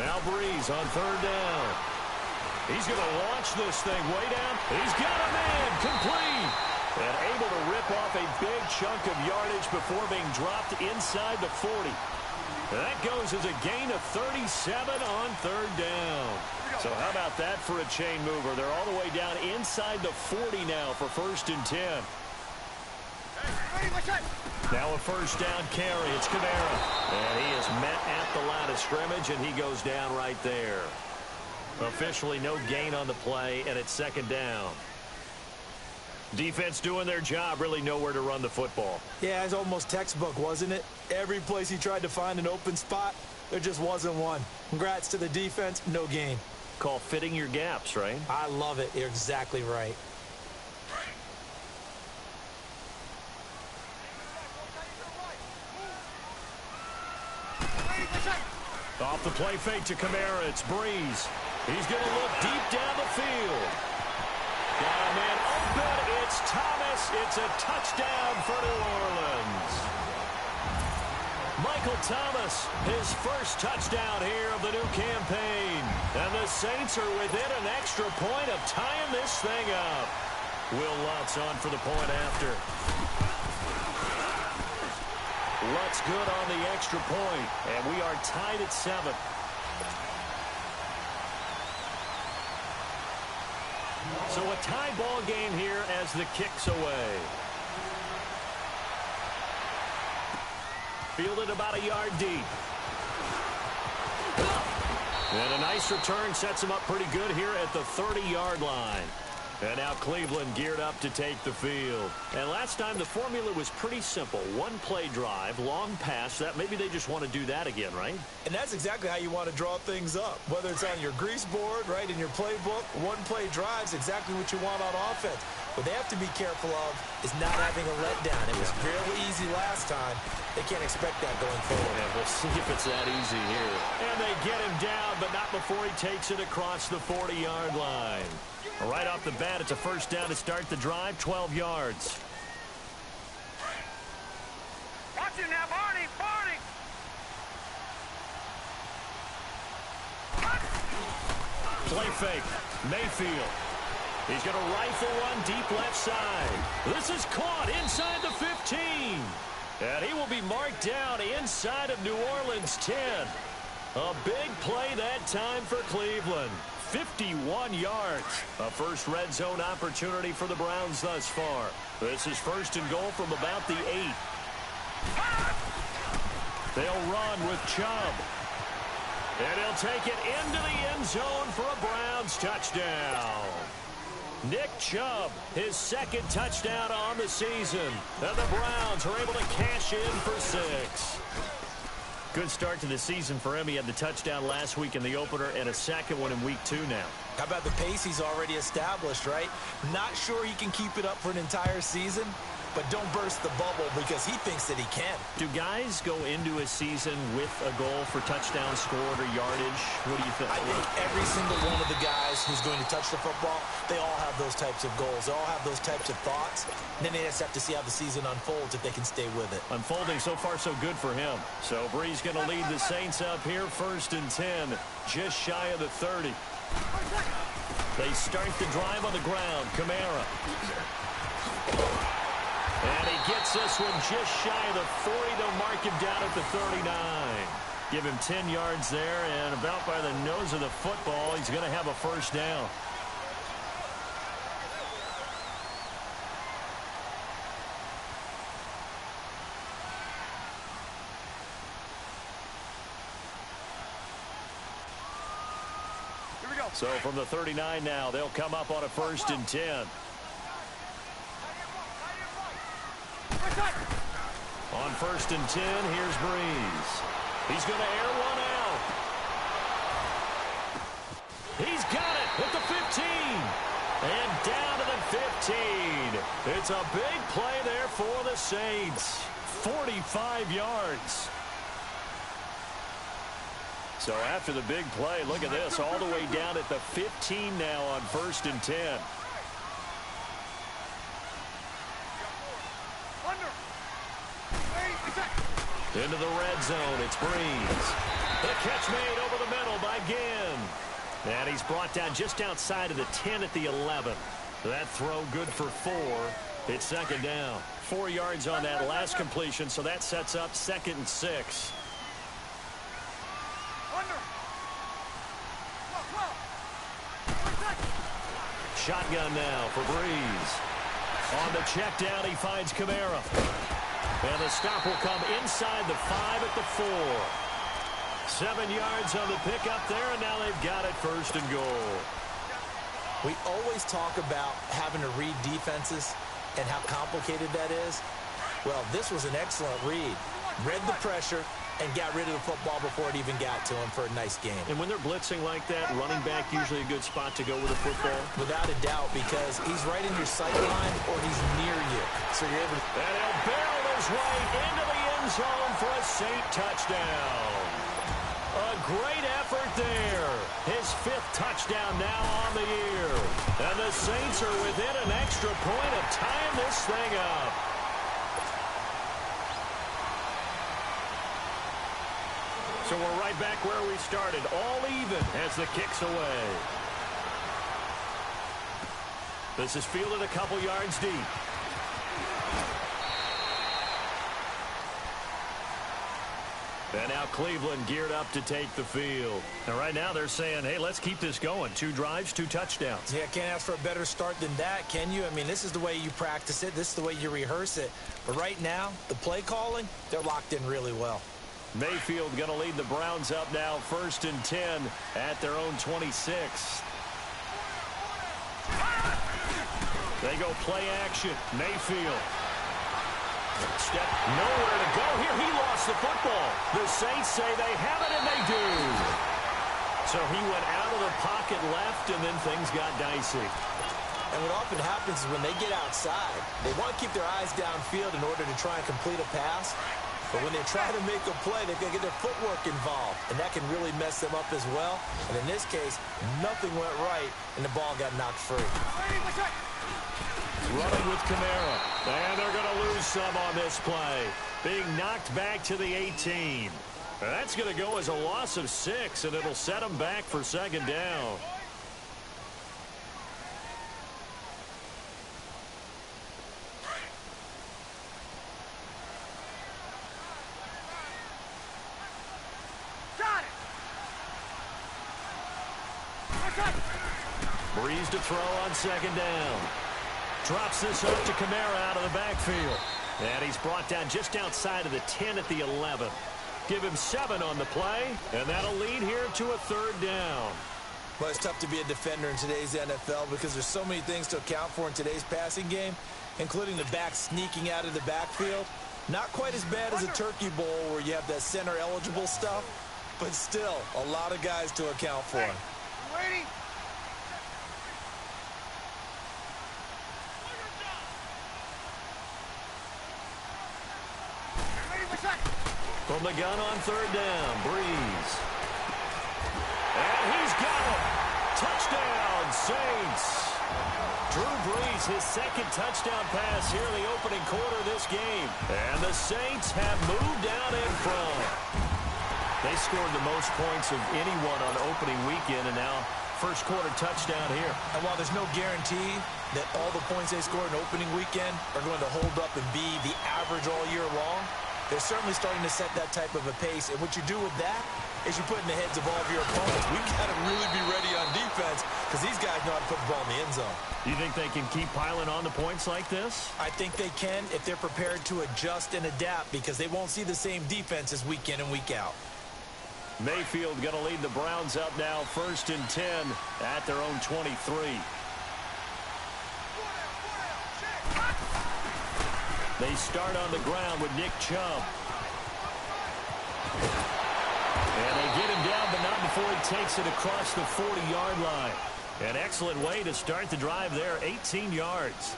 Now Breeze on third down. He's going to launch this thing way down. He's got a man complete. And able to rip off a big chunk of yardage before being dropped inside the 40. That goes as a gain of 37 on third down. So how about that for a chain mover? They're all the way down inside the 40 now for 1st and 10. Now a first down carry. It's Kamara. And he is met at the line of scrimmage, and he goes down right there. Officially no gain on the play, and it's 2nd down. Defense doing their job, really nowhere to run the football. Yeah, it's almost textbook, wasn't it? Every place he tried to find an open spot, there just wasn't one. Congrats to the defense, no gain. Call fitting your gaps, right? I love it. You're exactly right. Off the play fake to Kamara, it's Breeze. He's going to look deep down the field. Got a man open, it's Thomas. It's a touchdown for New Orleans. Michael Thomas, his first touchdown here of the new campaign. And the Saints are within an extra point of tying this thing up. Will Lutz on for the point after. Lutz good on the extra point, and we are tied at 7. So a tie ball game here as the kick's away. Fielded about a yard deep. And a nice return sets him up pretty good here at the 30-yard line. And now Cleveland geared up to take the field. And last time the formula was pretty simple. One play drive, long pass. That maybe they just want to do that again, right? And that's exactly how you want to draw things up. Whether it's on your grease board, right, in your playbook, one play drive's exactly what you want on offense. What they have to be careful of is not having a letdown. It was real easy last time. They can't expect that going forward. Yeah, we'll see if it's that easy here. And they get him down, but not before he takes it across the 40-yard line. Right off the bat, it's a first down to start the drive, 12 yards. Watch it now, Barney! Barney! Play fake. Mayfield. He's going to rifle one deep left side. This is caught inside the 15. And he will be marked down inside of New Orleans 10. A big play that time for Cleveland. 51 yards. A first red zone opportunity for the Browns thus far. This is 1st and goal from about the 8. They'll run with Chubb. And he'll take it into the end zone for a Browns touchdown. Nick Chubb, his 2nd touchdown on the season. And the Browns are able to cash in for 6. Good start to the season for him. He had the touchdown last week in the opener and a second one in week 2 now. How about the pace he's already established, right? Not sure he can keep it up for an entire season, but don't burst the bubble because he thinks that he can. Do guys go into a season with a goal for touchdown scored or yardage? What do you think? I think every single one of the guys who's going to touch the football, they all have those types of goals. They all have those types of thoughts. And then they just have to see how the season unfolds if they can stay with it. Unfolding so far so good for him. So Breeze going to lead the Saints up here, 1st and 10, just shy of the 30. They start the drive on the ground. Kamara. And he gets this one just shy of the 40. They'll mark him down at the 39. Give him 10 yards there, and about by the nose of the football, he's going to have a first down. Here we go. So from the 39 now, they'll come up on a 1st and 10. On 1st and 10, here's Breeze. He's going to air one out. He's got it at the 15. And down to the 15. It's a big play there for the Saints. 45 yards. So after the big play, look at this, all the way down at the 15 now on 1st and 10. Into the red zone, it's Breeze. The catch made over the middle by Ginn. And he's brought down just outside of the 10 at the 11. That throw good for 4. It's second down. 4 yards on that last completion, so that sets up 2nd and 6. Shotgun now for Breeze. On the check down, he finds Kamara. And the stop will come inside the 5 at the 4. 7 yards on the pickup there, and now they've got it 1st and goal. We always talk about having to read defenses and how complicated that is. Well, this was an excellent read. Read the pressure and got rid of the football before it even got to him for a nice game. And when they're blitzing like that, running back usually a good spot to go with the football? Without a doubt, because he's right in your sight line or he's near you. So you're able to... And he'll barrel his way into the end zone for a Saint touchdown. A great effort there. His 5th touchdown now on the year. And the Saints are within an extra point of tying this thing up. So we're right back where we started, all even as the kick's away. This is fielded a couple yards deep. And now Cleveland geared up to take the field. And right now they're saying, hey, let's keep this going. 2 drives, 2 touchdowns. Yeah, can't ask for a better start than that, can you? I mean, this is the way you practice it. This is the way you rehearse it. But right now, the play calling, they're locked in really well. Mayfield going to lead the Browns up now 1st and 10 at their own 26. They go play action. Mayfield. Step nowhere to go here. He lost the football. The Saints say they have it, and they do. So he went out of the pocket left, and then things got dicey. And what often happens is when they get outside, they want to keep their eyes downfield in order to try and complete a pass. But when they try to make a play, they've got to get their footwork involved, and that can really mess them up as well. And in this case, nothing went right, and the ball got knocked free. Running with Kamara, and they're going to lose some on this play. Being knocked back to the 18. That's going to go as a loss of 6, and it'll set them back for 2nd down. Breeze to throw on 2nd down. Drops this off to Kamara out of the backfield. And he's brought down just outside of the 10 at the 11. Give him 7 on the play, and that'll lead here to a 3rd down. Well, it's tough to be a defender in today's NFL because there's so many things to account for in today's passing game, including the back sneaking out of the backfield. Not quite as bad as a turkey bowl where you have that center-eligible stuff, but still a lot of guys to account for. Waiting. From the gun on 3rd down, Breeze. And he's got it. Touchdown, Saints. Drew Brees, his 2nd touchdown pass here in the opening quarter of this game. And the Saints have moved out in front. They scored the most points of anyone on opening weekend, and now 1st quarter touchdown here. And while there's no guarantee that all the points they scored in opening weekend are going to hold up and be the average all year long, they're certainly starting to set that type of a pace. And what you do with that is you put in the heads of all of your opponents, we've got to really be ready on defense because these guys know how to put the ball in the end zone. You think they can keep piling on the points like this? I think they can if they're prepared to adjust and adapt because they won't see the same defenses week in and week out. Mayfield going to lead the Browns up now 1st and 10 at their own 23. They start on the ground with Nick Chubb. And they get him down, but not before he takes it across the 40-yard line. An excellent way to start the drive there, 18 yards.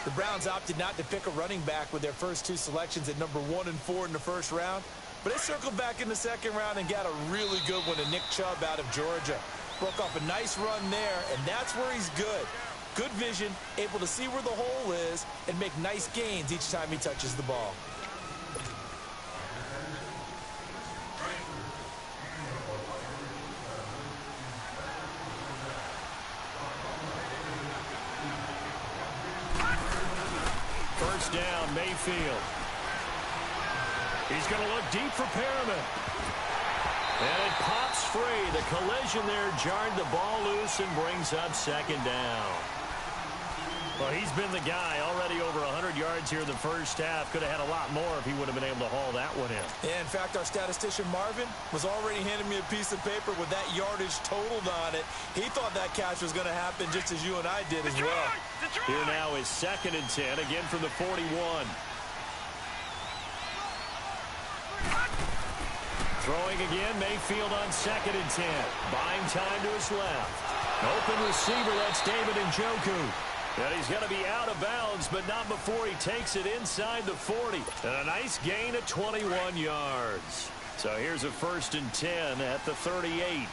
The Browns opted not to pick a running back with their first 2 selections at number 1 and 4 in the 1st round. But they circled back in the 2nd round and got a really good one to Nick Chubb out of Georgia. Broke off a nice run there, and that's where he's good. Good vision, able to see where the hole is, and make nice gains each time he touches the ball. first down, Mayfield. He's going to look deep for Perriman. And it pops free. The collision there jarred the ball loose and brings up second down. Well, he's been the guy already over 100 yards here in the first half. Could have had a lot more if he would have been able to haul that one in. Yeah, in fact, our statistician Marvin was already handing me a piece of paper with that yardage totaled on it. He thought that catch was going to happen just as you and I did as well. Here now is 2nd and 10, again from the 41. Throwing again, Mayfield on 2nd and 10. Buying time to his left. Open receiver, that's David Njoku. And he's going to be out of bounds, but not before he takes it inside the 40. And a nice gain of 21 yards. So here's a 1st and 10 at the 38.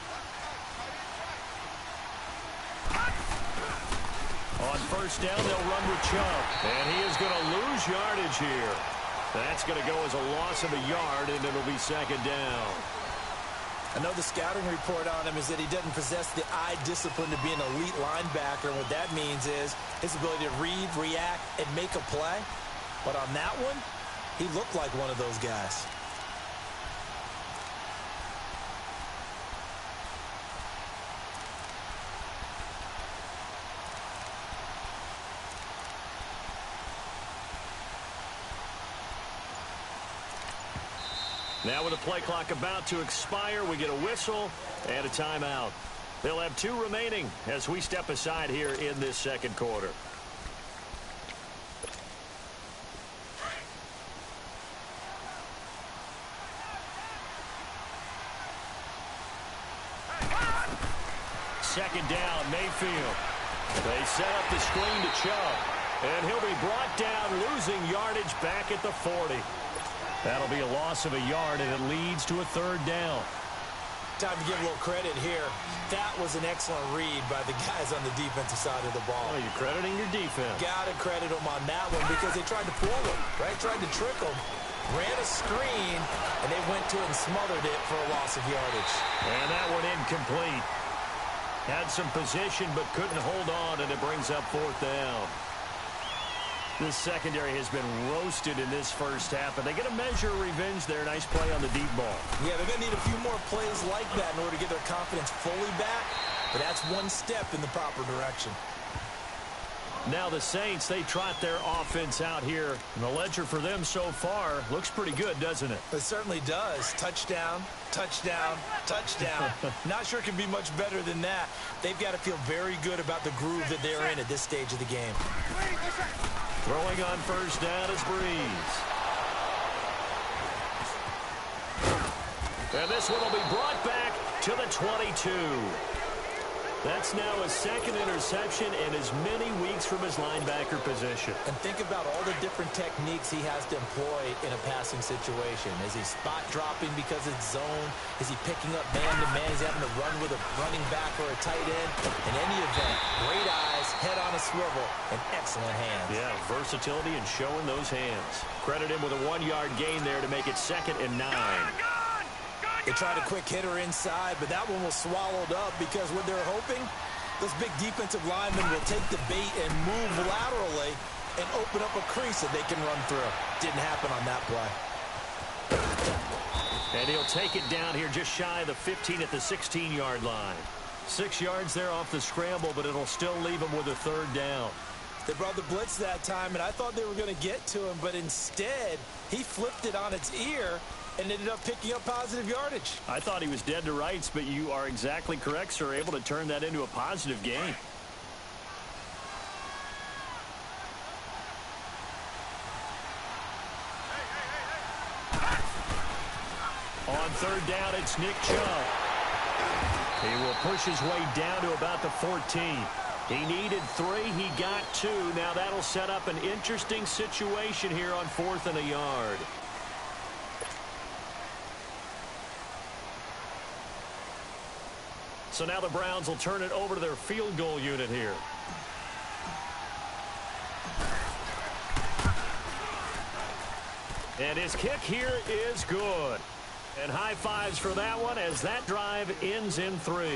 On first down, they'll run with Chubb. And he is going to lose yardage here. That's going to go as a loss of a yard, and it'll be 2nd down. I know the scouting report on him is that he doesn't possess the eye discipline to be an elite linebacker. And what that means is his ability to read, react, and make a play. But on that one, he looked like one of those guys. Now with the play clock about to expire, we get a whistle and a timeout. They'll have 2 remaining as we step aside here in this second quarter. Second down, Mayfield. They set up the screen to Chubb, and he'll be brought down, losing yardage back at the 40. That'll be a loss of a yard, and it leads to a 3rd down. Time to give a little credit here. That was an excellent read by the guys on the defensive side of the ball. Oh, you're crediting your defense. Got to credit them on that one because they tried to fool him, right? Tried to trick him. Ran a screen, and they went to it and smothered it for a loss of yardage. And that one incomplete. Had some position but couldn't hold on, and it brings up 4th down. This secondary has been roasted in this first half, and they get a measure of revenge there. Nice play on the deep ball. Yeah, they're going to need a few more plays like that in order to get their confidence fully back, but that's one step in the proper direction. Now the Saints, they trot their offense out here. And the ledger for them so far looks pretty good, doesn't it? It certainly does. Touchdown, touchdown, touchdown. Not sure it can be much better than that. They've got to feel very good about the groove that they're in at this stage of the game. Throwing on first down is Breeze. And this one will be brought back to the 22. That's now his 2nd interception in as many weeks from his linebacker position. And think about all the different techniques he has to employ in a passing situation. Is he spot dropping because it's zone? Is he picking up man-to-man? Is he having to run with a running back or a tight end? In any event, great eyes, head on a swivel, and excellent hands. Yeah, versatility and showing those hands. Credit him with a 1-yard gain there to make it 2nd and 9. They tried a quick hitter inside, but that one was swallowed up because what they're hoping, this big defensive lineman will take the bait and move laterally and open up a crease that they can run through. Didn't happen on that play. And he'll take it down here just shy of the 15 at the 16-yard line. 6 yards there off the scramble, but it'll still leave him with a 3rd down. They brought the blitz that time, and I thought they were going to get to him, but instead, he flipped it on its ear and ended up picking up positive yardage. I thought he was dead to rights, but you are exactly correct, sir. Able to turn that into a positive gain. On 3rd down, it's Nick Chubb. He will push his way down to about the 14. He needed 3. He got 2. Now that'll set up an interesting situation here on 4th and a yard. So now the Browns will turn it over to their field goal unit here. And his kick here is good. And high fives for that one as that drive ends in 3.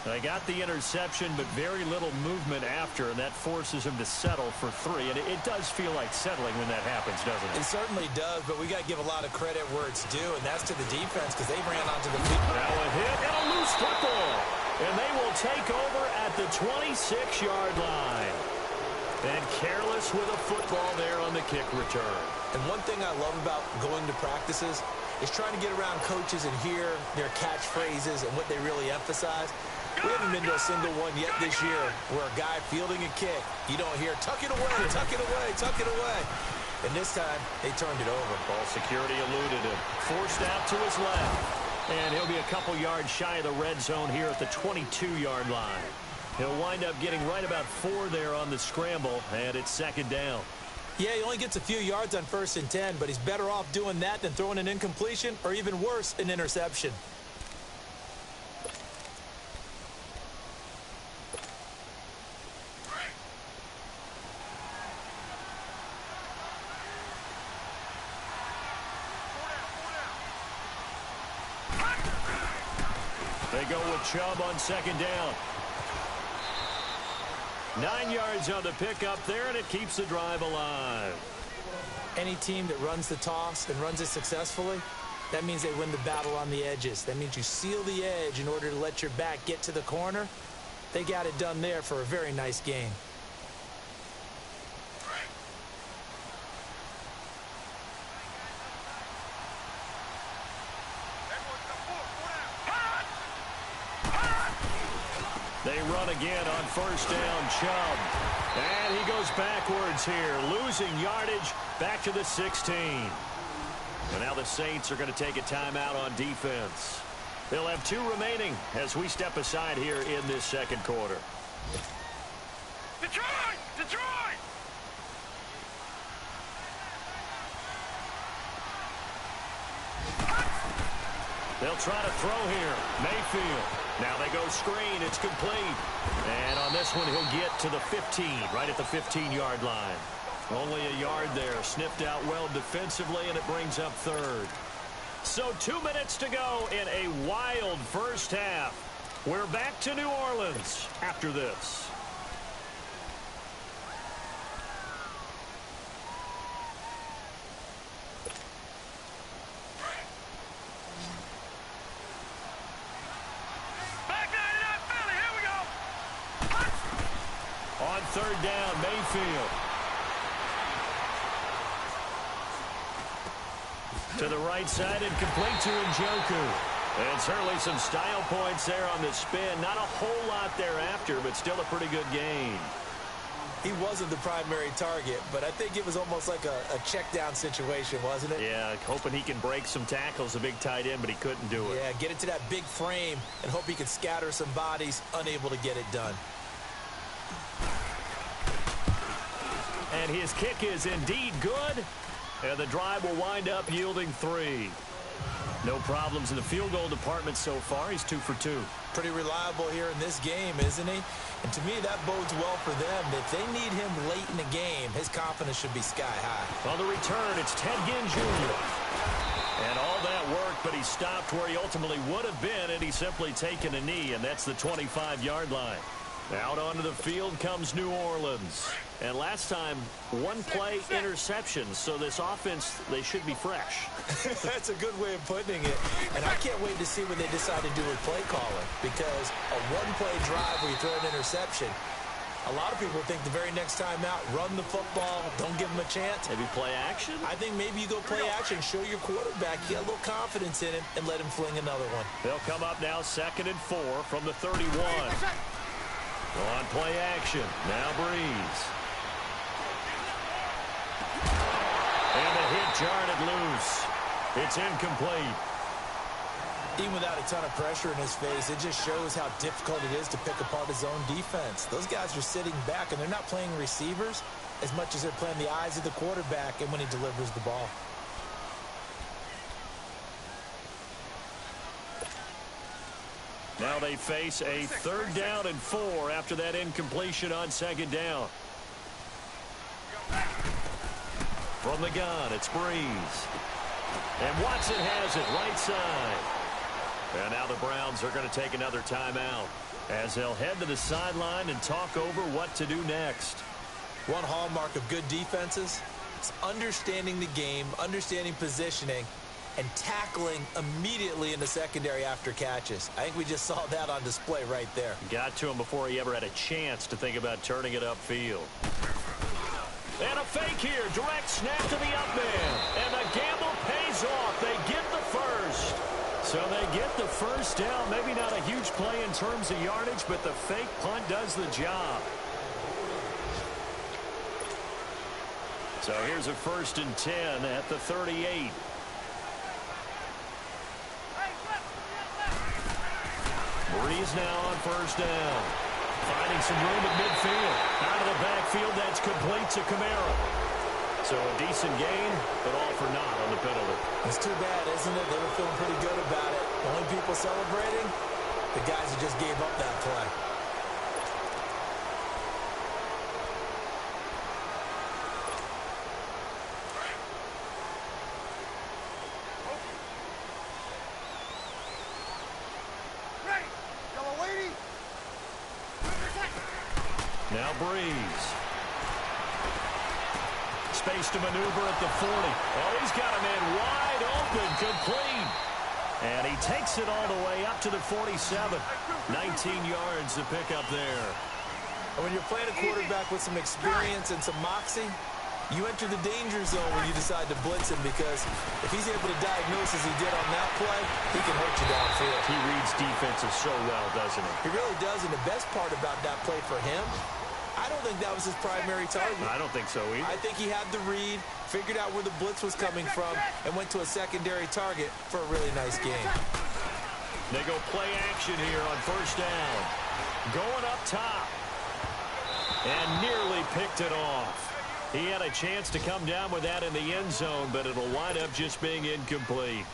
They got the interception, but very little movement after, and that forces him to settle for 3. And it does feel like settling when that happens, doesn't it? It certainly does, but we got to give a lot of credit where it's due, and that's to the defense because they ran onto the field. Now a hit and a loose football, and they will take over at the 26-yard line. And careless with a football there on the kick return. And one thing I love about going to practices is trying to get around coaches and hear their catchphrases and what they really emphasize. We haven't been to a single one yet this year where a guy fielding a kick, you don't hear, tuck it away, tuck it away, tuck it away. And this time, they turned it over. Ball security eluded him. Forced out to his left. And he'll be a couple yards shy of the red zone here at the 22-yard line. He'll wind up getting right about 4 there on the scramble, and it's 2nd down. Yeah, he only gets a few yards on 1st and 10, but he's better off doing that than throwing an incompletion or even worse, an interception. They go with Chubb on 2nd down. 9 yards on the pickup there, and it keeps the drive alive. Any team that runs the toss and runs it successfully, that means they win the battle on the edges. That means you seal the edge in order to let your back get to the corner. They got it done there for a very nice gain. They run again on 1st down, Chubb. And he goes backwards here, losing yardage back to the 16. And now the Saints are going to take a timeout on defense. They'll have 2 remaining as we step aside here in this 2nd quarter. Detroit! Detroit! They'll try to throw here. Mayfield. Now they go screen. It's complete. And on this one, he'll get to the 15, right at the 15-yard line. Only a yard there. Sniffed out well defensively, and it brings up 3rd. So 2 minutes to go in a wild first half. We're back to New Orleans after this. On 3rd down, Mayfield. To the right side and complete to Njoku. And certainly some style points there on the spin. Not a whole lot thereafter, but still a pretty good gain. He wasn't the primary target, but I think it was almost like a check down situation, wasn't it? Yeah, hoping he can break some tackles, a big tight end, but he couldn't do it. Yeah, get into that big frame and hope he could scatter some bodies, unable to get it done. And his kick is indeed good. And the drive will wind up yielding 3. No problems in the field goal department so far. He's 2 for 2. Pretty reliable here in this game, isn't he? And to me, that bodes well for them. If they need him late in the game, his confidence should be sky high. On the return, it's Ted Ginn Jr. And all that work, but he stopped where he ultimately would have been, and he's simply taken a knee, and that's the 25-yard line. Out onto the field comes New Orleans. And last time, 1-play interception. So this offense, they should be fresh. That's a good way of putting it. And I can't wait to see what they decide to do with play calling. Because a 1-play drive where you throw an interception, a lot of people think the very next time out, run the football, don't give them a chance. Maybe play action? I think maybe you go play action, show your quarterback, you got a little confidence in him, and let him fling another one. They'll come up now 2nd and 4 from the 31. On play action. Now Breeze. And the hit jarred it loose. It's incomplete. Even without a ton of pressure in his face, it just shows how difficult it is to pick apart his own defense. Those guys are sitting back, and they're not playing receivers as much as they're playing the eyes of the quarterback and when he delivers the ball. Now they face a 3rd down and 4 after that incompletion on 2nd down. From the gun, it's Breeze. And Watson has it right side. And now the Browns are going to take another timeout. as they'll head to the sideline and talk over what to do next. One hallmark of good defenses is understanding the game, understanding positioning, and tackling immediately in the secondary after catches. I think we just saw that on display right there. Got to him before he ever had a chance to think about turning it upfield. And a fake here. Direct snap to the up man. And the gamble pays off. They get the first. So they get the first down. Maybe not a huge play in terms of yardage, but the fake punt does the job. So here's a 1st and 10 at the 38. Breeze now on 1st down. Finding some room at midfield. Out of the backfield, that's complete to Kamara. So a decent gain, but all for naught on the penalty. It's too bad, isn't it? They were feeling pretty good about it. Only people celebrating, the guys who just gave up that play. Now Breeze. Space to maneuver at the 40. Oh, he's got a man wide open, complete. And he takes it all the way up to the 47. 19 yards to pick up there. And when you're playing a quarterback with some experience and some moxie, you enter the danger zone when you decide to blitz him, because if he's able to diagnose as he did on that play, he can hurt you downfield. He reads defenses so well, doesn't he? He really does, and the best part about that play for him, I don't think that was his primary target. I don't think so either. I think he had the read, figured out where the blitz was coming from, and went to a secondary target for a really nice game. They go play action here on 1st down. Going up top. And nearly picked it off. He had a chance to come down with that in the end zone, but it'll wind up just being incomplete.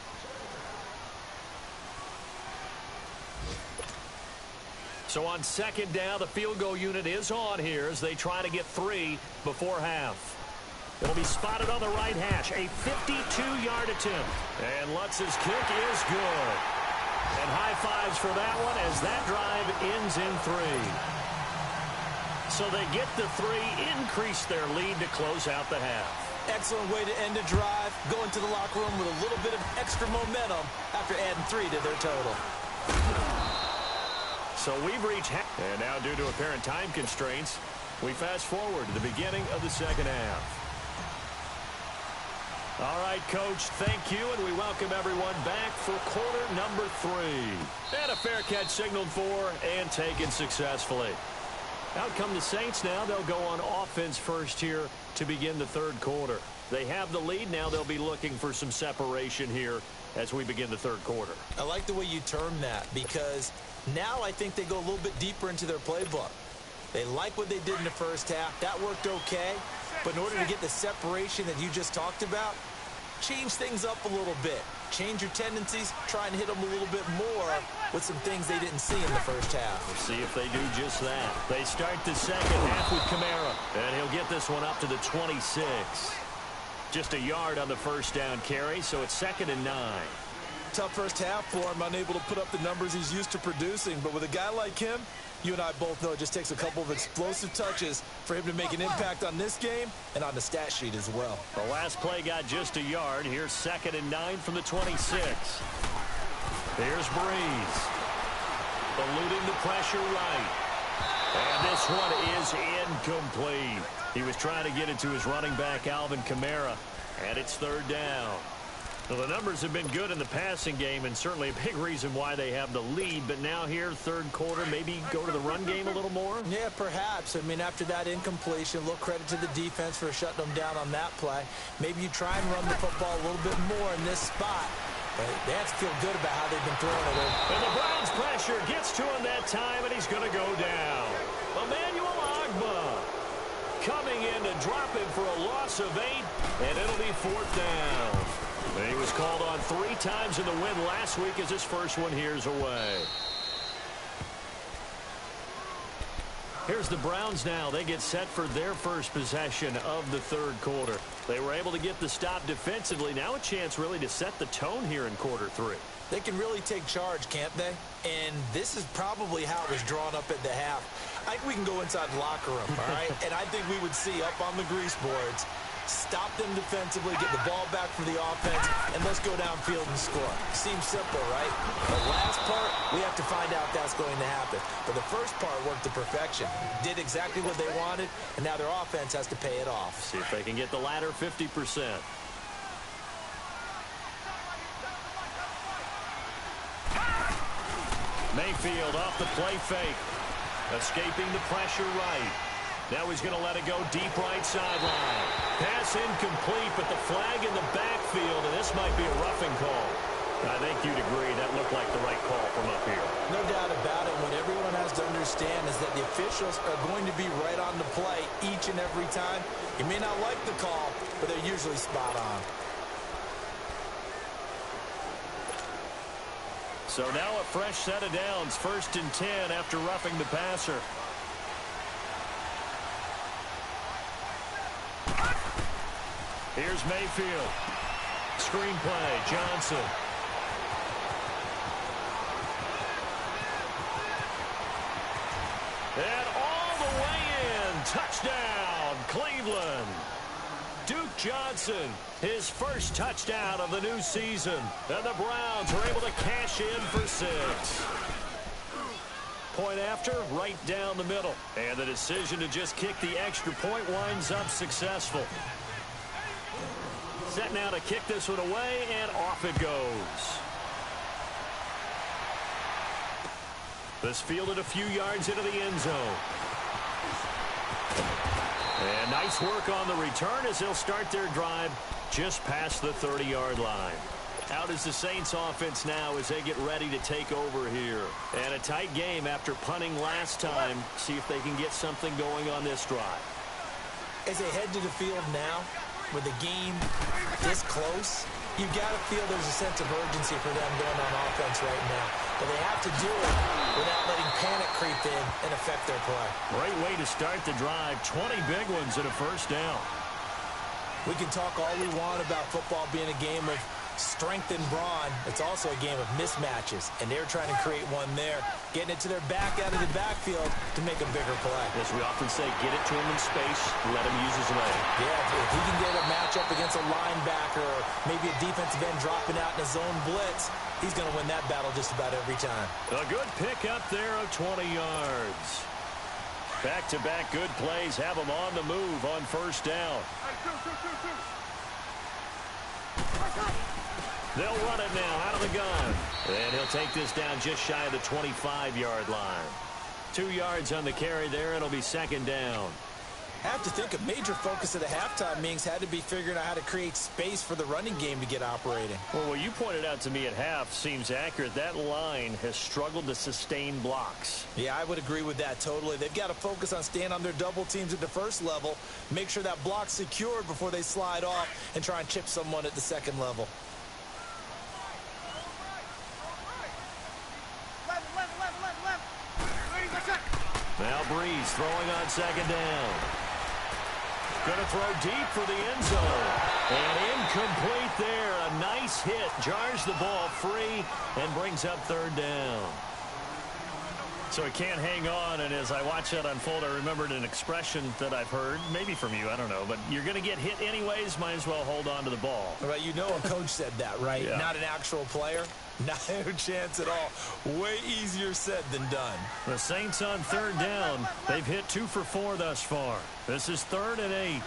So on 2nd down, the field goal unit is on here as they try to get 3 before half. It'll be spotted on the right hash, a 52-yard attempt. And Lutz's kick is good. And high fives for that one as that drive ends in 3. So they get the 3, increase their lead to close out the half. Excellent way to end a drive, go into the locker room with a little bit of extra momentum after adding 3 to their total. So we've reached half. And now, due to apparent time constraints, we fast forward to the beginning of the 2nd half. All right, Coach, thank you, and we welcome everyone back for quarter number 3. And a fair catch signaled for and taken successfully. Out come the Saints now. They'll go on offense first here to begin the 3rd quarter. They have the lead. Now they'll be looking for some separation here as we begin the 3rd quarter. I like the way you term that, because now I think they go a little bit deeper into their playbook. They like what they did in the 1st half. That worked okay. But in order to get the separation that you just talked about, change things up a little bit. Change your tendencies. Try and hit them a little bit more with some things they didn't see in the 1st half. We'll see if they do just that. They start the 2nd half with Kamara. And he'll get this one up to the 26. Just a yard on the 1st down carry, so it's 2nd and 9. Tough 1st half for him, unable to put up the numbers he's used to producing. But with a guy like him, you and I both know it just takes a couple of explosive touches for him to make an impact on this game and on the stat sheet as well. The last play got just a yard. Here's 2nd and 9 from the 26. Here's Breeze. Eluding the pressure right. And this one is incomplete. He was trying to get it to his running back, Alvin Kamara, and it's 3rd down. Well, the numbers have been good in the passing game, and certainly a big reason why they have the lead. But now here, 3rd quarter, maybe go to the run game a little more? Yeah, perhaps. I mean, after that incompletion, a little credit to the defense for shutting them down on that play. Maybe you try and run the football a little bit more in this spot. But they have to feel good about how they've been throwing it in. And the Browns' pressure gets to him that time, and he's going to go down. Emmanuel Ogbah coming in to drop him for a loss of 8, and it'll be 4th down. He was called on 3 times in the win last week as his first one here's away. Here's the Browns now. They get set for their first possession of the 3rd quarter. They were able to get the stop defensively. Now a chance really to set the tone here in quarter 3. They can really take charge, can't they? And this is probably how it was drawn up at the half. I think we can go inside the locker room, all right? And I think we would see up on the grease boards, stop them defensively, get the ball back for the offense, and let's go downfield and score. Seems simple, right? The last part, we have to find out if that's going to happen. But the first part worked to perfection. Did exactly what they wanted, and now their offense has to pay it off. See if they can get the latter 50%. Mayfield off the play fake. Escaping the pressure right. Now he's going to let it go deep right sideline. Pass incomplete, but the flag in the backfield, and this might be a roughing call. I think you'd agree that looked like the right call from up here. No doubt about it. What everyone has to understand is that the officials are going to be right on the play each and every time. You may not like the call, but they're usually spot on. So now a fresh set of downs, 1st and 10 after roughing the passer. Here's Mayfield. Screenplay, Johnson. And all the way in. Touchdown, Cleveland. Duke Johnson, his first touchdown of the new season. And the Browns are able to cash in for 6. Point after, right down the middle. And the decision to just kick the extra point winds up successful. Set now to kick this one away, and off it goes. This fielded a few yards into the end zone. And nice work on the return as they'll start their drive just past the 30-yard line. Out is the Saints offense now as they get ready to take over here. And a tight game after punting last time. See if they can get something going on this drive. As they head to the field now, with the game this close, you've got to feel there's a sense of urgency for them going on offense right now. But they have to do it without letting panic creep in and affect their play. Great way to start the drive. 20 big ones and a first down. We can talk all we want about football being a game of strength and brawn. It's also a game of mismatches, and they're trying to create one there, getting it to their back out of the backfield to make a bigger play. As we often say, get it to him in space, let him use his leg. Yeah, if he can get a matchup against a linebacker or maybe a defensive end dropping out in a zone blitz, he's going to win that battle just about every time. A good pickup there of 20 yards. Back-to-back good plays have him on the move on first down. They'll run it now out of the gun. And he'll take this down just shy of the 25-yard line. 2 yards on the carry there. It'll be second down. I have to think a major focus of the halftime meetings had to be figuring out how to create space for the running game to get operating. Well, what you pointed out to me at half seems accurate. That line has struggled to sustain blocks. Yeah, I would agree with that totally. They've got to focus on staying on their double teams at the first level, make sure that block's secured before they slide off and try and chip someone at the second level. Now Breeze throwing on second down. Going to throw deep for the end zone. And incomplete there. A nice hit. Jars the ball free and brings up third down. So he can't hang on, and as I watch that unfold, I remembered an expression that I've heard, maybe from you, I don't know, but you're going to get hit anyways, might as well hold on to the ball. Right, you know a coach said that, right? Yeah. Not an actual player? Not a chance at all. Way easier said than done. The Saints on third down. They've hit 2 for 4 thus far. This is 3rd and 8.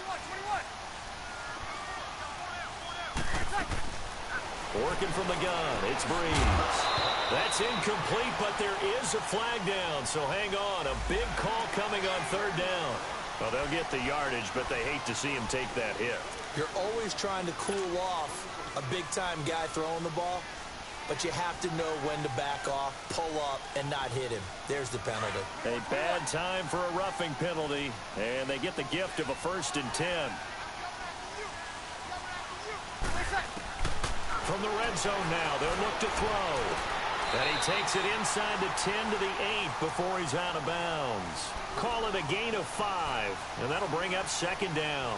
Working from the gun, it's Breeze. That's incomplete, but there is a flag down, so hang on. A big call coming on third down. Well, they'll get the yardage, but they hate to see him take that hit. You're always trying to cool off a big-time guy throwing the ball, but you have to know when to back off, pull up, and not hit him. There's the penalty. A bad time for a roughing penalty, and they get the gift of a 1st and 10. From the red zone now, they'll look to throw. And he takes it inside the 10 to the 8 before he's out of bounds. Call it a gain of 5, and that'll bring up second down.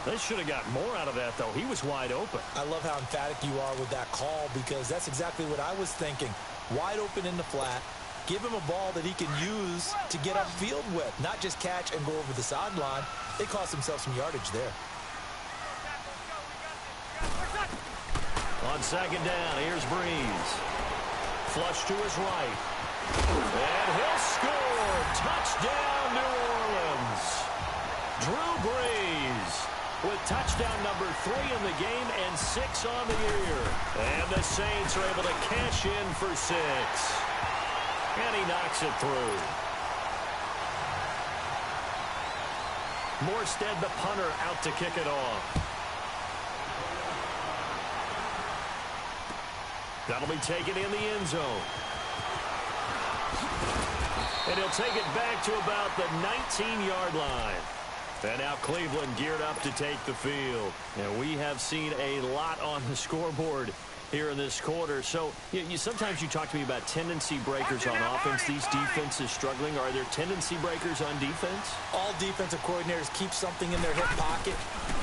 They should have got more out of that, though. He was wide open. I love how emphatic you are with that call because that's exactly what I was thinking. Wide open in the flat. Give him a ball that he can use to get upfield with, not just catch and go over the sideline. They cost themselves some yardage there. On second down, here's Breeze. Flush to his right. And he'll score. Touchdown, New Orleans. Drew Brees with touchdown number 3 in the game and 6 on the year. And the Saints are able to cash in for 6. And he knocks it through. Morstead, the punter, out to kick it off. That'll be taken in the end zone. And he'll take it back to about the 19-yard line. And now Cleveland geared up to take the field. And we have seen a lot on the scoreboard here in this quarter. So sometimes you talk to me about tendency breakers on offense. These defenses struggling. Are there tendency breakers on defense? All defensive coordinators keep something in their hip pocket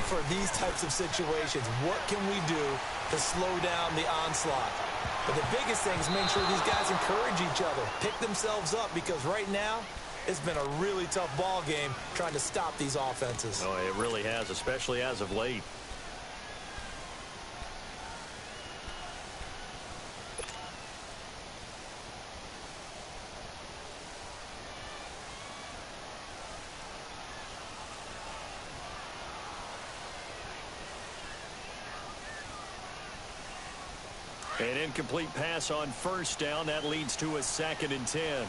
for these types of situations. What can we do to slow down the onslaught? But the biggest thing is make sure these guys encourage each other, pick themselves up, because right now it's been a really tough ball game trying to stop these offenses. Oh, it really has, especially as of late. An incomplete pass on first down. That leads to a 2nd and 10.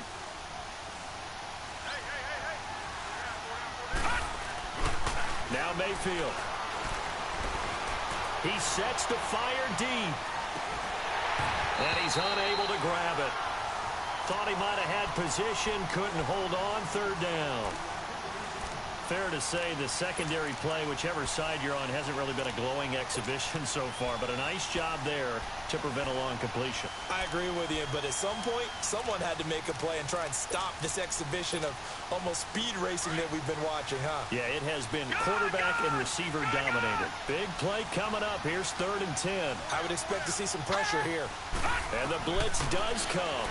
Now Mayfield. He sets to fire deep. And he's unable to grab it. Thought he might have had position. Couldn't hold on. 3rd down. Fair to say the secondary play, whichever side you're on, hasn't really been a glowing exhibition so far, but a nice job there to prevent a long completion. I agree with you, but at some point, someone had to make a play and try and stop this exhibition of almost speed racing that we've been watching, huh? Yeah, it has been quarterback and receiver dominated. Big play coming up. Here's 3rd and 10. I would expect to see some pressure here. And the blitz does come.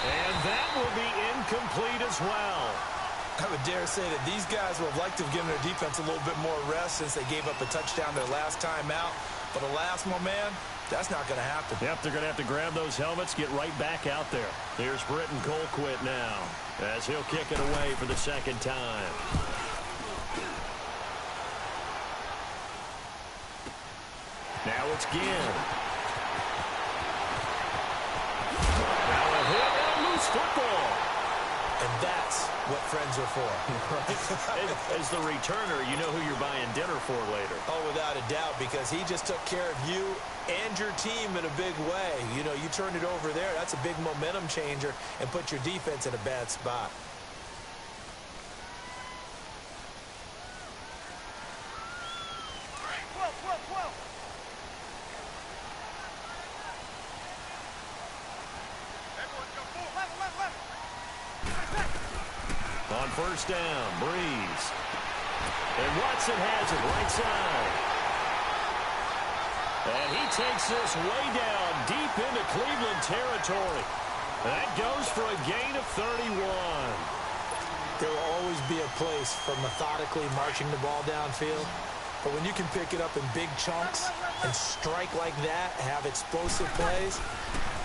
And that will be incomplete as well. I would dare say that these guys would have liked to have given their defense a little bit more rest since they gave up a touchdown their last time out. But alas, my man, that's not going to happen. Yep, they're going to have to grab those helmets, get right back out there. Here's Britton Colquitt now as he'll kick it away for the 2nd time. Now it's Ginn. Now a hit and loose football. And that's what friends are for. As the returner, you know who you're buying dinner for later. Oh, without a doubt, because he just took care of you and your team in a big way. You know, you turned it over there. That's a big momentum changer and put your defense in a bad spot. On first down, Breeze. And Watson has it right side. And he takes this way down deep into Cleveland territory. That goes for a gain of 31. There will always be a place for methodically marching the ball downfield. But when you can pick it up in big chunks and strike like that, have explosive plays,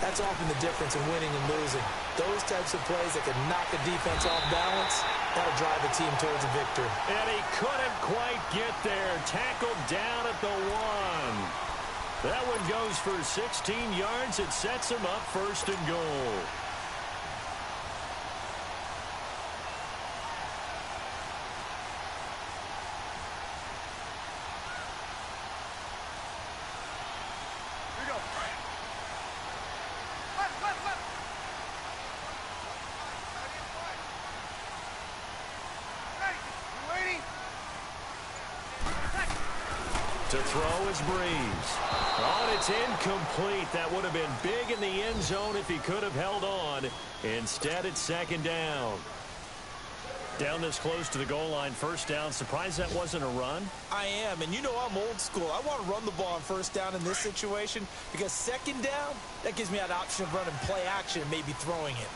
that's often the difference in winning and losing. Those types of plays that can knock a defense off balance, that'll drive a team towards a victory. And he couldn't quite get there. Tackled down at the 1. That one goes for 16 yards. It sets him up 1st and goal. To throw is Breeze. Oh, and it's incomplete. That would have been big in the end zone if he could have held on. Instead, it's 2nd down. Down this close to the goal line, first down. Surprised that wasn't a run? I am, and you know I'm old school. I want to run the ball on first down in this situation because second down, that gives me that option of running play action and maybe throwing it.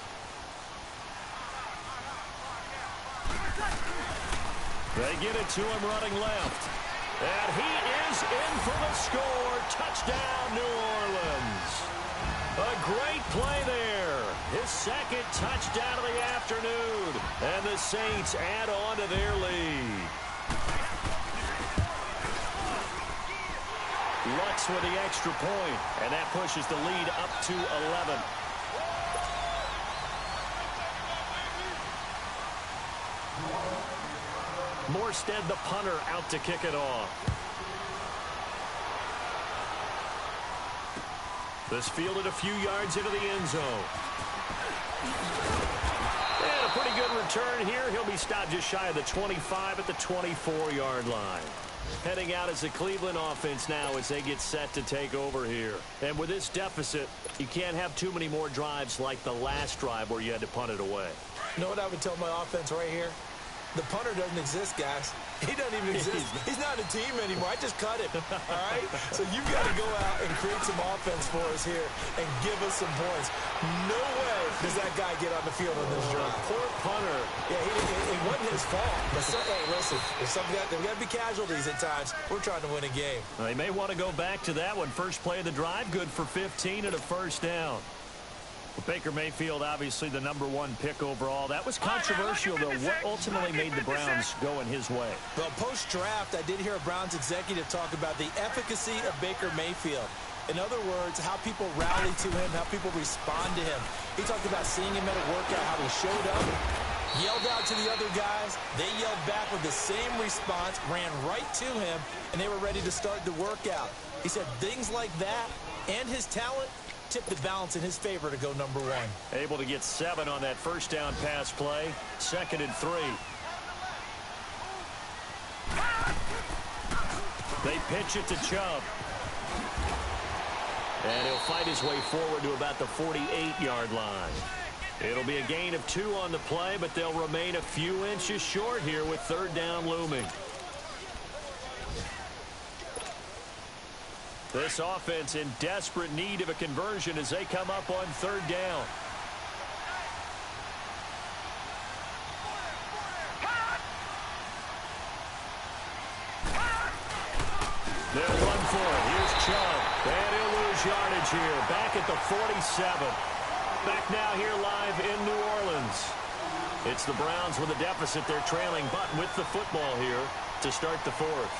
They get it to him running left. And he is in for the score. Touchdown, New Orleans. A great play there. His second touchdown of the afternoon. And the Saints add on to their lead. Lutz with the extra point. And that pushes the lead up to 11. Morstead, the punter, out to kick it off. This fielded a few yards into the end zone. And a pretty good return here. He'll be stopped just shy of the 25 at the 24-yard line. Heading out as the Cleveland offense now as they get set to take over here. And with this deficit, you can't have too many more drives like the last drive where you had to punt it away. You know what I would tell my offense right here? The punter doesn't exist, guys. He doesn't even exist. He's not a team anymore. I just cut him, all right? So you've got to go out and create some offense for us here and give us some points. No way does that guy get on the field on this drive. Poor punter. Yeah, it wasn't his fault. But hey, listen, there's got to be casualties at times. We're trying to win a game. They may want to go back to that one. First play of the drive, good for 15 and a first down. Baker Mayfield, obviously the #1 pick overall. That was controversial, though. What ultimately made the Browns go in his way? Well, post-draft, I did hear a Browns executive talk about the efficacy of Baker Mayfield. In other words, how people rally to him, how people respond to him. He talked about seeing him at a workout, how he showed up, yelled out to the other guys. They yelled back with the same response, ran right to him, and they were ready to start the workout. He said things like that and his talent tip the balance in his favor to go #1. Able to get 7 on that first down pass play. 2nd and 3. They pitch it to Chubb. And he'll fight his way forward to about the 48-yard line. It'll be a gain of 2 on the play, but they'll remain a few inches short here with 3rd down looming. This offense in desperate need of a conversion as they come up on 3rd down. They'll run for it. Here's Chubb. And he'll lose yardage here. Back at the 47. Back now here live in New Orleans. It's the Browns with a deficit. They're trailing, but with the football here to start the 4th.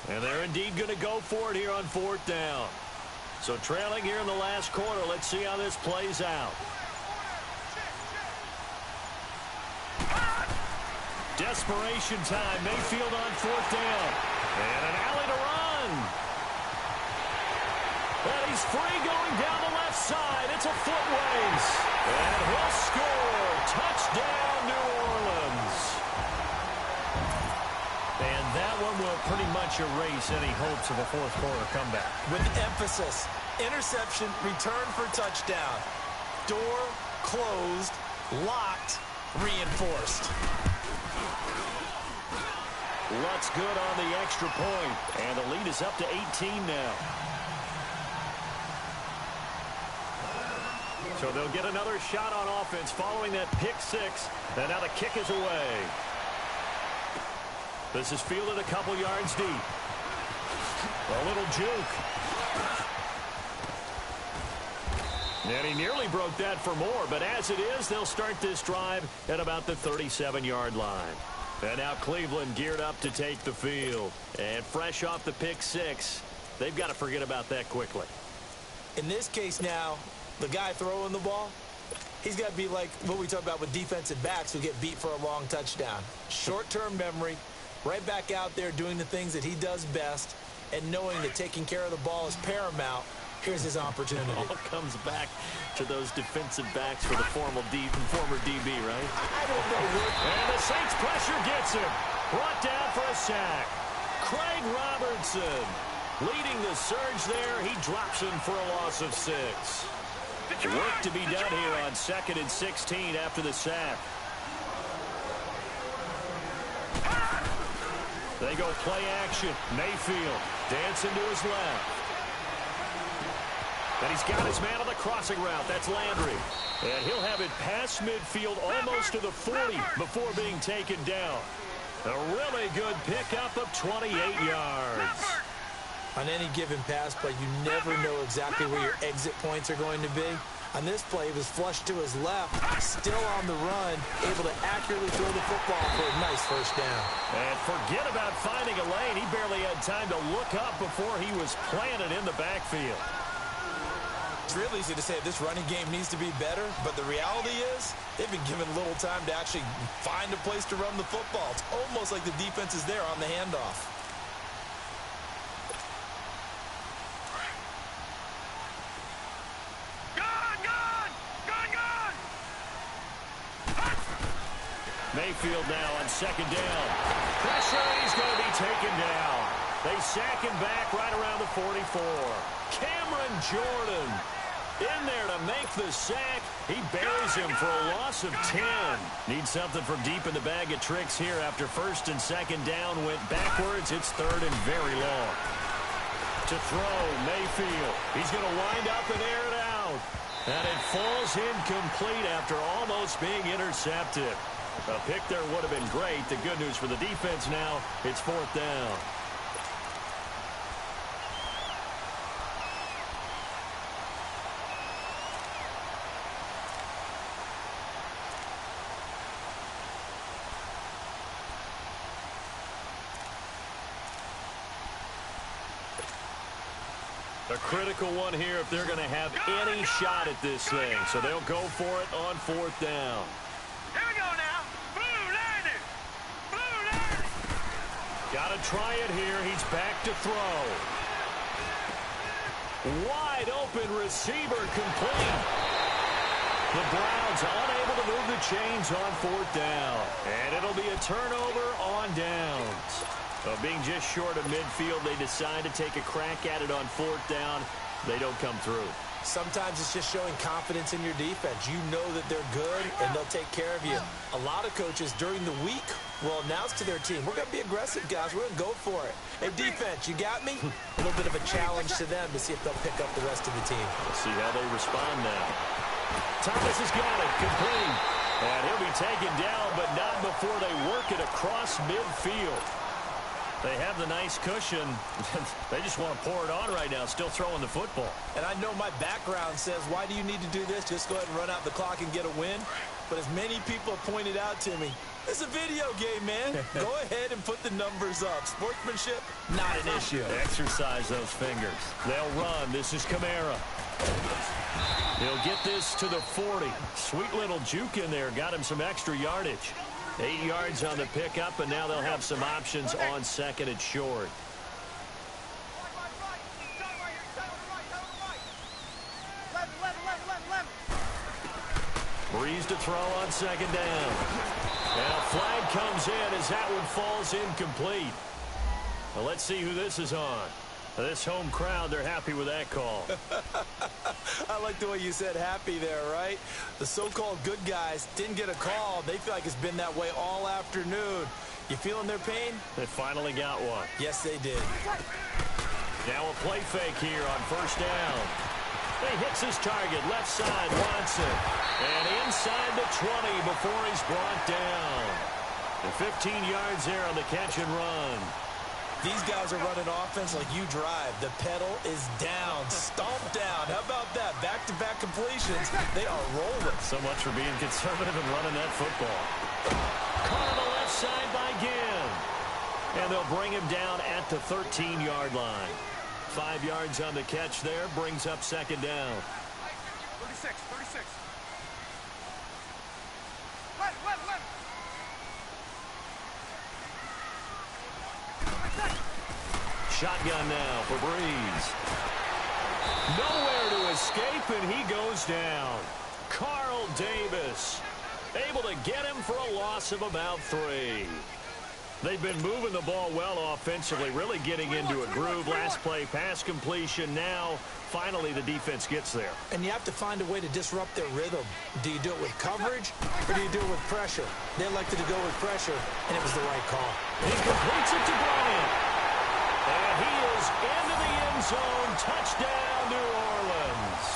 And they're indeed going to go for it here on 4th down. So trailing here in the last quarter. Let's see how this plays out. Desperation time. Mayfield on 4th down. And an alley to run. And he's free going down the left side. It's a foot race. And he'll score. Touchdown, New Orleans. And that one will pretty much erase any hopes of a 4th quarter comeback. With emphasis, interception, return for touchdown. Door closed, locked, reinforced. Lutz good on the extra point. And the lead is up to 18 now. So they'll get another shot on offense following that pick 6. And now the kick is away. This is fielded a couple yards deep. A little juke. And he nearly broke that for more, but as it is, they'll start this drive at about the 37-yard line. And now Cleveland geared up to take the field. And fresh off the pick 6, they've got to forget about that quickly. In this case now, the guy throwing the ball, he's got to be like what we talk about with defensive backs who get beat for a long touchdown. Short-term memory. Right back out there doing the things that he does best. and knowing that taking care of the ball is paramount, here's his opportunity. It all comes back to those defensive backs for the former DB, right? I don't know. And the Saints pressure gets him. Brought down for a sack. Craig Robertson leading the surge there. He drops him for a loss of 6. Work to be done here on 2nd and 16 after the sack. They go play action. Mayfield dancing to his left. And he's got his man on the crossing route. That's Landry. And he'll have it past midfield almost to the 40 before being taken down. A really good pickup of 28 yards. On any given pass play, you never know exactly where your exit points are going to be. On this play, he was flushed to his left, still on the run, able to accurately throw the football for a nice first down. And forget about finding a lane. He barely had time to look up before he was planted in the backfield. It's real easy to say this running game needs to be better, but the reality is they've been given little time to actually find a place to run the football. It's almost like the defense is there on the handoff. Mayfield now on 2nd down. Pressure, he's going to be taken down. They sack him back right around the 44. Cameron Jordan in there to make the sack. He buries him for a loss of 10. Needs something from deep in the bag of tricks here after 1st and 2nd down went backwards. It's 3rd and very long. To throw, Mayfield. He's going to wind up and air it out. And it falls incomplete after almost being intercepted. A pick there would have been great. The good news for the defense now, it's 4th down. A critical one here if they're going to have any shot at this thing. So they'll go for it on 4th down. Here we go now. Blue landing. Blue landing. Got to try it here. He's back to throw. Wide open receiver complete. The Browns unable to move the chains on 4th down. And it'll be a turnover on downs. Being just short of midfield, they decide to take a crack at it on 4th down. They don't come through. Sometimes it's just showing confidence in your defense. You know that they're good, and they'll take care of you. A lot of coaches during the week will announce to their team, we're going to be aggressive, guys. We're going to go for it. Hey, defense, you got me? A little bit of a challenge to them to see if they'll pick up the rest of the team. Let's see how they respond now. Thomas has got it, complete. And he'll be taken down, but not before they work it across midfield. They have the nice cushion. They just want to pour it on right now, still throwing the football. And I know my background says, why do you need to do this? Just go ahead and run out the clock and get a win. But as many people have pointed out to me, it's a video game, man. Go ahead and put the numbers up. Sportsmanship, not an issue. Exercise those fingers. They'll run. This is Kamara. He'll get this to the 40. Sweet little juke in there. Got him some extra yardage. 8 yards on the pickup, and now they'll have some options on 2nd and short. Breeze to throw on 2nd down. And a flag comes in as that one falls incomplete. Well, let's see who this is on. This home crowd, they're happy with that call. I like the way you said happy there, right? The so-called good guys didn't get a call. They feel like it's been that way all afternoon. You feeling their pain? They finally got one. Yes, they did. Now a play fake here on 1st down. He hits his target, left side, Watson. And inside the 20 before he's brought down. And 15 yards there on the catch and run. These guys are running offense like you drive. The pedal is down, stomped down. How about that? Back-to-back completions. They are rolling. So much for being conservative and running that football. Caught on the left side by Ginn. And they'll bring him down at the 13-yard line. 5 yards on the catch there, brings up 2nd down. 36, 36. Left. Shotgun now for Breeze. Nowhere to escape, and he goes down. Carl Davis able to get him for a loss of about 3. They've been moving the ball well offensively, really getting into a groove. Last play, pass completion. Now, finally, the defense gets there. And you have to find a way to disrupt their rhythm. Do you do it with coverage, or do you do it with pressure? They elected to go with pressure, and it was the right call. He completes it to Bryant. And he is into the end zone. Touchdown, New Orleans.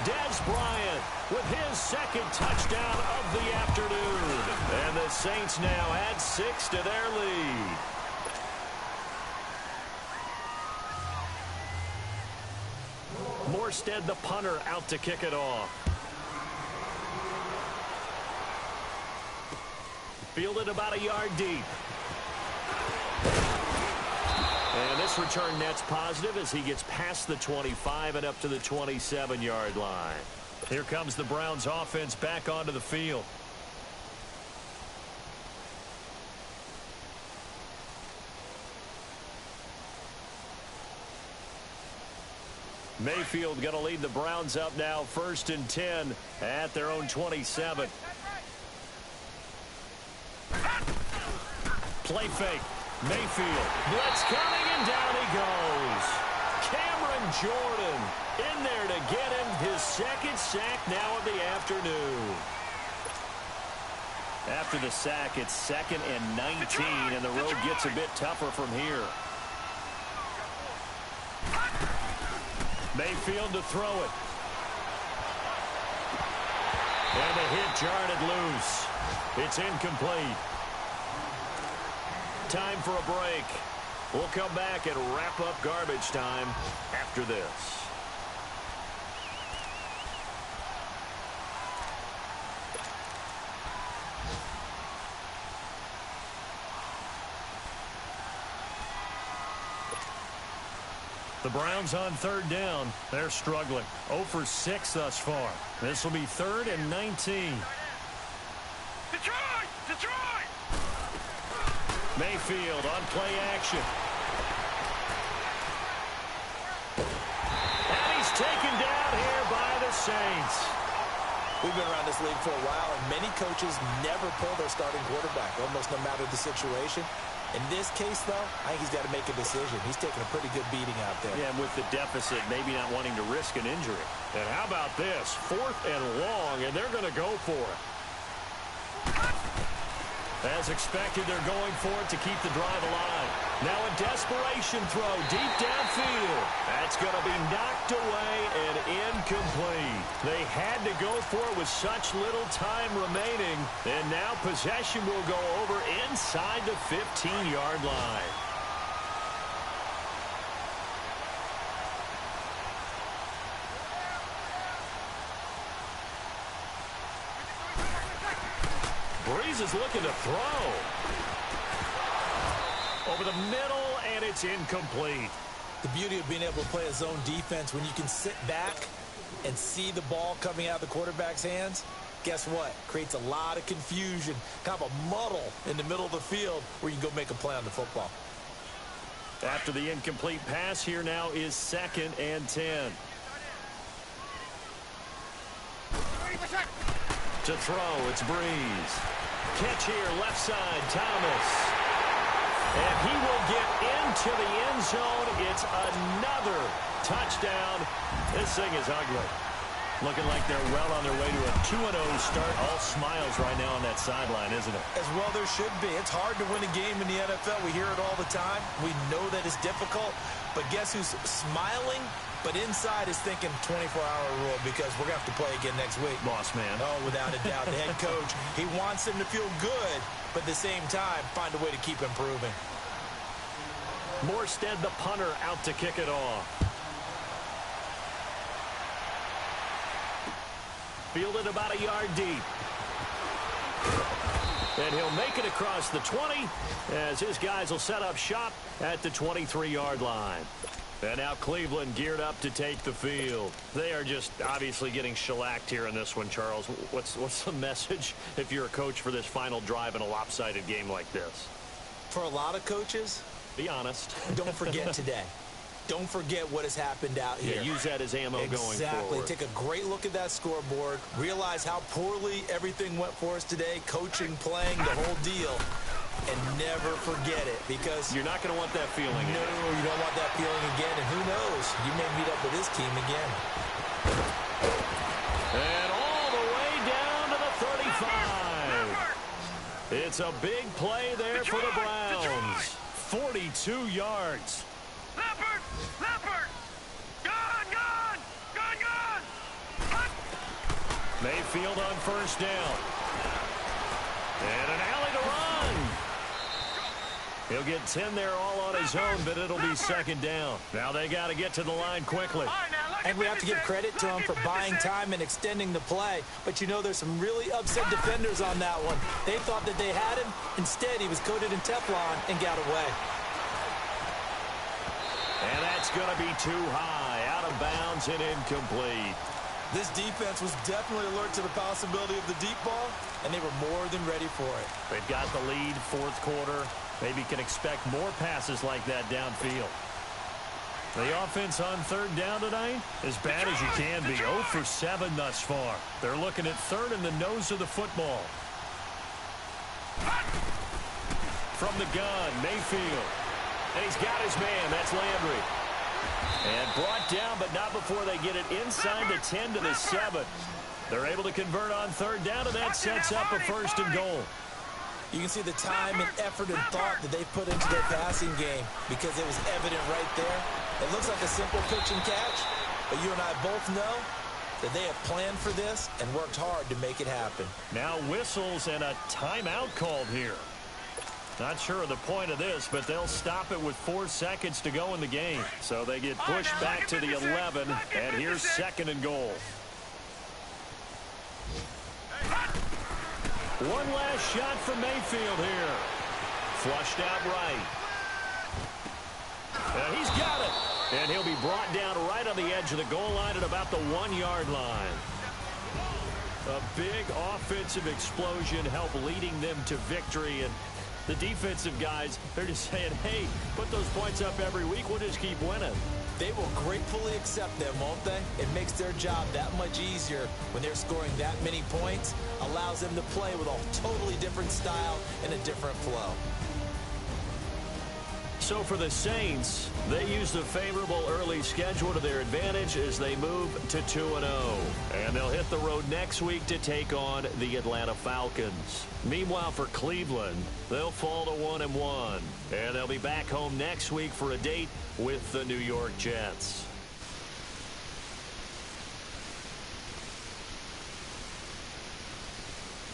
Dez Bryant with his second touchdown of the afternoon. And the Saints now add 6 to their lead. Morstead, the punter, out to kick it off. Fielded about a yard deep. And this return net's positive as he gets past the 25 and up to the 27-yard line. Here comes the Browns offense back onto the field. Mayfield going to lead the Browns up now, 1st and 10 at their own 27. Play fake. Mayfield. Blitz coming, and down he goes. Cameron Jordan in there to get him his second sack now of the afternoon. After the sack, it's 2nd and 19, and the road gets a bit tougher from here. Mayfield to throw it. And the hit jarred it loose. It's incomplete. Time for a break. We'll come back and wrap up garbage time after this. The Browns on 3rd down. They're struggling. 0 for 6 thus far. This will be 3rd and 19. Detroit! Detroit! Mayfield on play action. And he's taken down here by the Saints. We've been around this league for a while, and many coaches never pull their starting quarterback, almost no matter the situation. In this case, though, I think he's got to make a decision. He's taking a pretty good beating out there. Yeah, and with the deficit, maybe not wanting to risk an injury. And how about this? 4th and long, and they're going to go for it. As expected, they're going for it to keep the drive alive. Now a desperation throw deep downfield. That's going to be knocked away and incomplete. They had to go for it with such little time remaining. And now possession will go over inside the 15-yard line. Breeze is looking to throw. Over the middle, and it's incomplete. The beauty of being able to play a zone defense when you can sit back and see the ball coming out of the quarterback's hands, guess what? Creates a lot of confusion, kind of a muddle in the middle of the field where you can go make a play on the football. After the incomplete pass, here now is 2nd and 10. To throw, it's Breeze. Catch here, left side, Thomas. And he will get into the end zone. It's another touchdown. This thing is ugly. Looking like they're well on their way to a 2-0 start. All smiles right now on that sideline, isn't it? As well there should be. It's hard to win a game in the NFL. We hear it all the time. We know that it's difficult. But guess who's smiling? But inside is thinking 24-hour rule because we're going to have to play again next week. Boss man. Oh, without a doubt. The head coach, he wants them to feel good, but at the same time, find a way to keep improving. Morstead, the punter, out to kick it off. Fielded about a yard deep. And he'll make it across the 20 as his guys will set up shop at the 23-yard line. And now Cleveland geared up to take the field. They are just obviously getting shellacked here in this one, Charles. What's the message if you're a coach for this final drive in a lopsided game like this? For a lot of coaches, Be honest. Don't forget today. Don't forget what has happened out here. Yeah, use that as ammo going forward. Exactly. Take a great look at that scoreboard. Realize how poorly everything went for us today. Coaching, playing, the whole deal. And never forget it, because you're not going to want that feeling. No, you don't want that feeling again. And who knows? You may meet up with this team again. And all the way down to the 35. It's a big play there for the Browns. 42 yards. Leopard! Leopard! Gone! Gone! Gone! Gone! Hunt! Mayfield on first down. And an alley to run. He'll get 10 there all on his own, but it'll be second down. Now they got to get to the line quickly. And we have to give credit to him for buying time and extending the play. But you know, there's some really upset defenders on that one. They thought that they had him. Instead, he was coated in Teflon and got away. And that's going to be too high, out of bounds and incomplete. This defense was definitely alert to the possibility of the deep ball, and they were more than ready for it. They've got the lead, fourth quarter. Maybe can expect more passes like that downfield. The offense on third down tonight, as bad as you can be. 0 for 7 thus far. They're looking at third in the nose of the football. From the gun, Mayfield. And he's got his man. That's Landry. And brought down, but not before they get it inside the 10 to the 7. They're able to convert on third down, and that sets up a first and goal. You can see the time and effort and thought that they put into their passing game, because it was evident right there. It looks like a simple pitch and catch, but you and I both know that they have planned for this and worked hard to make it happen. Now whistles and a timeout called here. Not sure of the point of this, but they'll stop it with 4 seconds to go in the game. So they get pushed back to the 11, and here's second and goal. One last shot from Mayfield here. Flushed out right. And he's got it. And he'll be brought down right on the edge of the goal line at about the 1-yard line. A big offensive explosion helped leading them to victory. And the defensive guys, they're just saying, hey, put those points up every week. We'll just keep winning. They will gratefully accept them, won't they? It makes their job that much easier when they're scoring that many points. Allows them to play with a totally different style and a different flow. So for the Saints, they use the favorable early schedule to their advantage as they move to 2-0. And they'll hit the road next week to take on the Atlanta Falcons. Meanwhile, for Cleveland, they'll fall to 1-1. And they'll be back home next week for a date with the New York Jets.